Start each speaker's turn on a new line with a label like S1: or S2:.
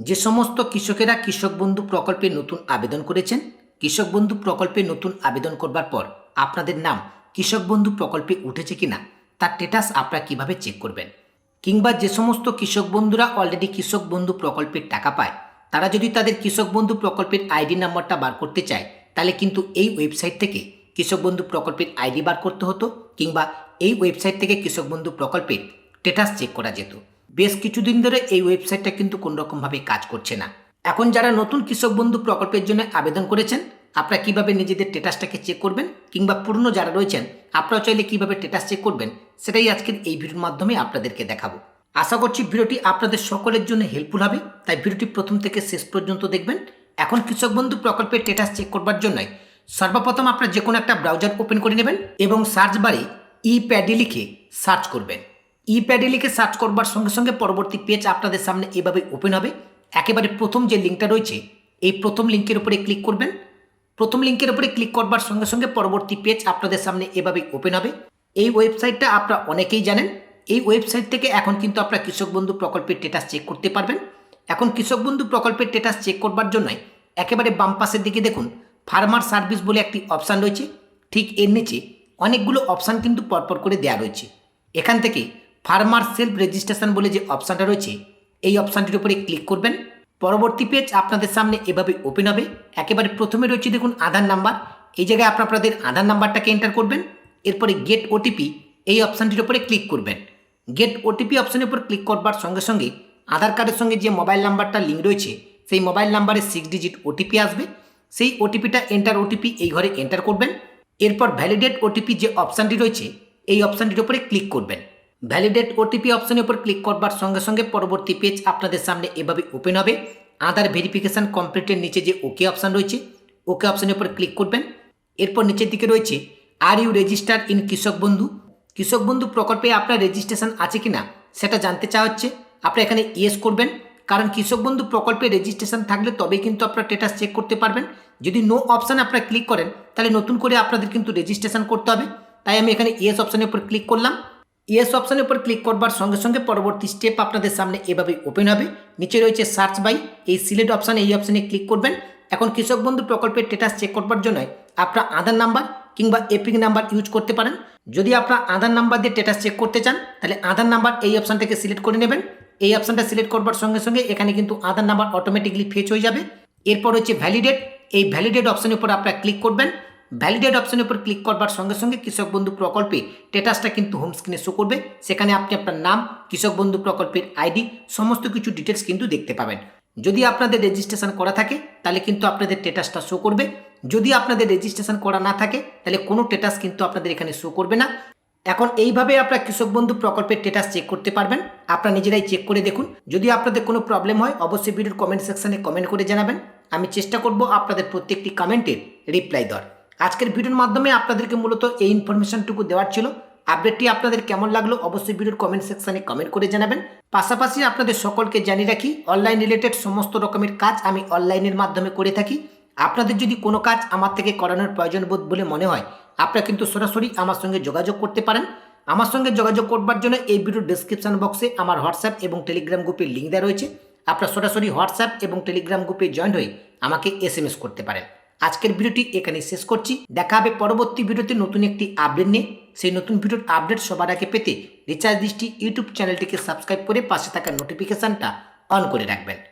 S1: যে সমস্ত কৃষকেরা কৃষক বন্ধু প্রকল্পে নতুন আবেদন করেছেন, কৃষক বন্ধু প্রকল্পে নতুন আবেদন করবার পর আপনাদের নাম কৃষক বন্ধু প্রকল্পে উঠেছে কিনা তার স্ট্যাটাস আপনারা কিভাবে চেক করবেন, কিংবা যে সমস্ত কৃষক বন্ধুরা অলরেডি কৃষক বন্ধু প্রকল্পের টাকা পায় তারা যদি তাদের কৃষক বন্ধু প্রকল্পের আইডি নাম্বারটা বার করতে চায় তাহলে কিন্তু এই ওয়েবসাইট থেকে কৃষক বন্ধু প্রকল্পের আইডি বার করতে হতো, কিংবা এই ওয়েবসাইট থেকে কৃষক বন্ধু প্রকল্পের স্ট্যাটাস চেক করা যেত। বেশ কিছুদিন ধরে এই ওয়েবসাইটটা কিন্তু কোনোরকমভাবে কাজ করছে না। এখন যারা নতুন কৃষক বন্ধু প্রকল্পের জন্য আবেদন করেছেন আপনারা কিভাবে নিজেদের স্ট্যাটাসটাকে চেক করবেন, কিংবা পুরনো যারা রয়েছেন আপনারা চাইলে কিভাবে স্ট্যাটাস চেক করবেন, সেটাই আজকের এই ভিডিওর মাধ্যমে আপনাদেরকে দেখাবো। আশা করছি ভিডিওটি আপনাদের সকলের জন্য হেল্পফুল হবে, তাই ভিডিওটি প্রথম থেকে শেষ পর্যন্ত দেখবেন। এখন কৃষক বন্ধু প্রকল্পের স্ট্যাটাস চেক করবার জন্য সর্বপ্রথম আপনারা যে কোনো একটা ব্রাউজার ওপেন করে নেবেন এবং সার্চ বারে ই-প্যাডি লিখে সার্চ করবেন। ই-প্যাডি লিখে সার্চ করবার সঙ্গে সঙ্গে পরবর্তী পেজ আপনাদের সামনে এভাবে ওপেন হবে। একেবারে প্রথম যে লিঙ্কটা রয়েছে এই প্রথম লিঙ্কের উপরে ক্লিক করবেন। প্রথম লিঙ্কের উপরে ক্লিক করবার সঙ্গে সঙ্গে পরবর্তী পেজ আপনাদের সামনে এভাবে ওপেন হবে। এই ওয়েবসাইটটা আপনারা অনেকেই জানেন। এই ওয়েবসাইট থেকে এখন কিন্তু আপনারা কৃষক বন্ধু প্রকল্পের স্ট্যাটাস চেক করতে পারবেন। এখন কৃষক বন্ধু প্রকল্পের স্ট্যাটাস চেক করবার জন্য একেবারে বাম পাশের দিকে দেখুন ফার্মার সার্ভিস বলে একটি অপশান রয়েছে। ঠিক এর নিচে অনেকগুলো অপশান কিন্তু পরপর করে দেওয়া রয়েছে। এখান থেকে ফার্মার সেলফ রেজিস্ট্রেশন বলে যে অপশানটা রয়েছে এই অপশানটির উপরে ক্লিক করবেন। পরবর্তী পেজ আপনাদের সামনে এভাবে ওপেন হবে। একেবারে প্রথমে রয়েছে দেখুন আধার নাম্বার। এই জায়গায় আপনাদের আধার নাম্বারটাকে এন্টার করবেন। এরপরে গেট ওটিপি এই অপশানটির উপরে ক্লিক করবেন। গেট ওটিপি অপশানের উপর ক্লিক করবার সঙ্গে সঙ্গে আধার কার্ডের সঙ্গে যে মোবাইল নাম্বারটা লিঙ্ক রয়েছে সেই মোবাইল নাম্বারে 6 ডিজিট ওটিপি আসবে। সেই ওটিপিটা এন্টার ওটিপি এই ঘরে এন্টার করবেন। এরপর ভ্যালিডেট ওটিপি যে অপশানটি রয়েছে এই অপশানটির উপরে ক্লিক করবেন। ভ্যালিডেট ওটিপি অপশানের উপর ক্লিক করবার সঙ্গে সঙ্গে পরবর্তী পেজ আপনাদের সামনে এভাবে ওপেন হবে। আধার ভেরিফিকেশান কমপ্লিটের নিচে যে ওকে অপশান রয়েছে ওকে অপশানের উপর ক্লিক করবেন। এরপর নিচের দিকে রয়েছে আর ইউ রেজিস্টার্ড ইন কৃষক বন্ধু। কৃষক বন্ধু প্রকল্পে আপনার রেজিস্ট্রেশন আছে কিনা সেটা জানতে চাওয়া হচ্ছে। আপনারা এখানে ইয়েস করবেন, কারণ কৃষক বন্ধু প্রকল্পে রেজিস্ট্রেশন থাকলে তবেই কিন্তু আপনারা স্ট্যাটাস চেক করতে পারবেন। যদি নো অপশান আপনারা ক্লিক করেন তাহলে নতুন করে আপনাদের কিন্তু রেজিস্ট্রেশন করতে হবে। তাই আমি এখানে ইয়েস অপশানের উপর ক্লিক করলাম। ইয়েস অপশানের উপর ক্লিক করবার সঙ্গে সঙ্গে পরবর্তী স্টেপ আপনাদের সামনে এভাবে ওপেন হবে। নিচে রয়েছে সার্চ বাই, এই সিলেক্ট অপশান এই অপশানে ক্লিক করবেন। এখন কৃষক বন্ধু প্রকল্পের স্ট্যাটাস চেক করবার জন্য আপনার আধার নাম্বার কিংবা এপিক নাম্বার ইউজ করতে পারেন। যদি আপনার আধার নাম্বার দিয়ে স্ট্যাটাস চেক করতে চান তাহলে আধার নাম্বার এই অপশানটাকে সিলেক্ট করে নেবেন। এই অপশানটা সিলেক্ট করবার সঙ্গে সঙ্গে এখানে কিন্তু আধার নাম্বার অটোমেটিকলি ফেচ হয়ে যাবে। এরপর হচ্ছে ভ্যালিডেট, এই ভ্যালিডেট অপশানের উপর আপনারা ক্লিক করবেন। ভ্যালিডেট অপশানের উপর ক্লিক করবার সঙ্গে সঙ্গে কৃষক বন্ধু প্রকল্পে স্ট্যাটাসটা কিন্তু হোম স্ক্রিনে শো করবে। সেখানে আপনি আপনার নাম, কৃষক বন্ধু প্রকল্পের আইডি, সমস্ত কিছু ডিটেলস কিন্তু দেখতে পাবেন। যদি আপনাদের রেজিস্ট্রেশন করা থাকে তাহলে কিন্তু আপনাদের স্ট্যাটাসটা শো করবে। যদি আপনাদের রেজিস্ট্রেশন করা না থাকে তাহলে কোনো স্ট্যাটাস কিন্তু আপনাদের এখানে শো করবে না। এখন এইভাবে আপনারা কৃষক বন্ধু প্রকল্পের স্ট্যাটাস চেক করতে পারবেন। আপনারা নিজেরাই চেক করে দেখুন। যদি আপনাদের কোনো প্রবলেম হয় অবশ্যই ভিডিওর কমেন্ট সেকশনে কমেন্ট করে জানাবেন। আমি চেষ্টা করব আপনাদের প্রত্যেকটি কমেন্টের রিপ্লাই দেওয়ার। আজকের ভিডিওর মাধ্যমে আপনাদেরকে মূলত এই ইনফরমেশনটুকু দেওয়ার ছিল। আপডেটটি আপনাদের কেমন লাগলো অবশ্যই ভিডিওর কমেন্ট সেকশনে কমেন্ট করে জানাবেন। পাশাপাশি আপনাদের সকলকে জানিয়ে রাখি অনলাইন রিলেটেড সমস্ত রকমের কাজ আমি অনলাইনের মাধ্যমে করে থাকি। আপনাদের যদি কোনো কাজ আমার থেকে করানোর প্রয়োজন বোধ বলে মনে হয় আপনারা কিন্তু সরাসরি আমার সঙ্গে যোগাযোগ করতে পারেন। আমার সঙ্গে যোগাযোগ করবার জন্য এই ভিডিওর ডেসক্রিপশন বক্সে আমার হোয়াটসঅ্যাপ এবং টেলিগ্রাম গ্রুপের লিঙ্ক দেওয়া রয়েছে। আপনারা সরাসরি হোয়াটসঅ্যাপ এবং টেলিগ্রাম গ্রুপে জয়েন হয়ে আমাকে SMS করতে পারেন। আজকের ভিডিওটি এখানে শেষ করছি। দেখা হবে পরবর্তী ভিডিওতে নতুন একটি আপডেট নিয়ে। সেই নতুন ভিডিওর আপডেট সবার আগে পেতে রিচার্জ দৃষ্টি ইউটিউব চ্যানেলটিকে সাবস্ক্রাইব করে পাশে থাকা নোটিফিকেশানটা অন করে রাখবেন।